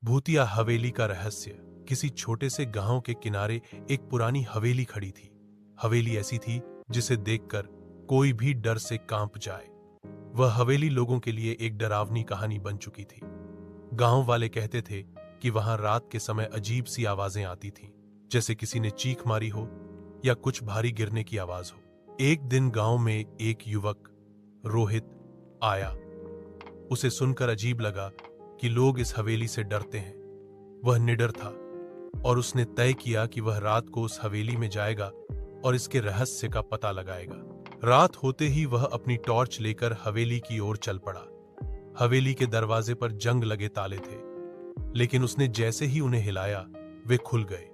भूतिया हवेली का रहस्य। किसी छोटे से गांव के किनारे एक पुरानी हवेली खड़ी थी। हवेली ऐसी थी जिसे देखकर कोई भी डर से कांप जाए। वह हवेली लोगों के लिए एक डरावनी कहानी बन चुकी थी। गांव वाले कहते थे कि वहां रात के समय अजीब सी आवाजें आती थीं, जैसे किसी ने चीख मारी हो या कुछ भारी गिरने की आवाज हो। एक दिन गांव में एक युवक रोहित आया। उसे सुनकर अजीब लगा कि लोग इस हवेली से डरते हैं। वह निडर था और उसने तय किया कि वह रात को उस हवेली में जाएगा और इसके रहस्य का पता लगाएगा। रात होते ही वह अपनी टॉर्च लेकर हवेली की ओर चल पड़ा। हवेली के दरवाजे पर जंग लगे ताले थे, लेकिन उसने जैसे ही उन्हें हिलाया वे खुल गए।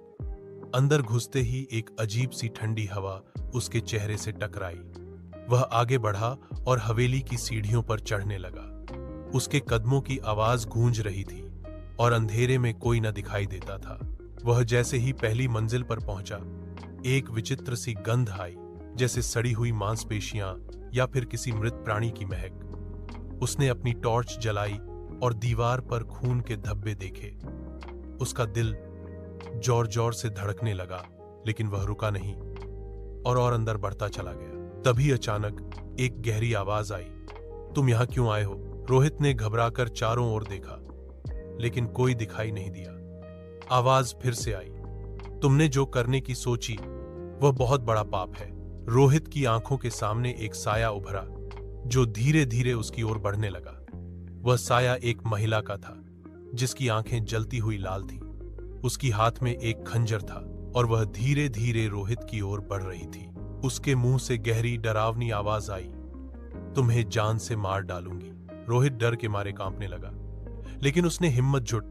अंदर घुसते ही एक अजीब सी ठंडी हवा उसके चेहरे से टकराई। वह आगे बढ़ा और हवेली की सीढ़ियों पर चढ़ने लगा। उसके कदमों की आवाज गूंज रही थी और अंधेरे में कोई न दिखाई देता था। वह जैसे ही पहली मंजिल पर पहुंचा, एक विचित्र सी गंध आई, जैसे सड़ी हुई मांसपेशियां या फिर किसी मृत प्राणी की महक। उसने अपनी टॉर्च जलाई और दीवार पर खून के धब्बे देखे। उसका दिल जोर जोर से धड़कने लगा, लेकिन वह रुका नहीं और अंदर बढ़ता चला गया। तभी अचानक एक गहरी आवाज आई, तुम यहां क्यों आए हो? रोहित ने घबराकर चारों ओर देखा, लेकिन कोई दिखाई नहीं दिया। आवाज फिर से आई, तुमने जो करने की सोची वह बहुत बड़ा पाप है। रोहित की आंखों के सामने एक साया उभरा, जो धीरे धीरे उसकी ओर बढ़ने लगा। वह साया एक महिला का था, जिसकी आंखें जलती हुई लाल थीं। उसकी हाथ में एक खंजर था और वह धीरे धीरे रोहित की ओर बढ़ रही थी। उसके मुंह से गहरी डरावनी आवाज आई, तुम्हें जान से मार डालूंगी। रोहित डर के मारे कांपने लगा, लेकिन उसने हिम्मत जुट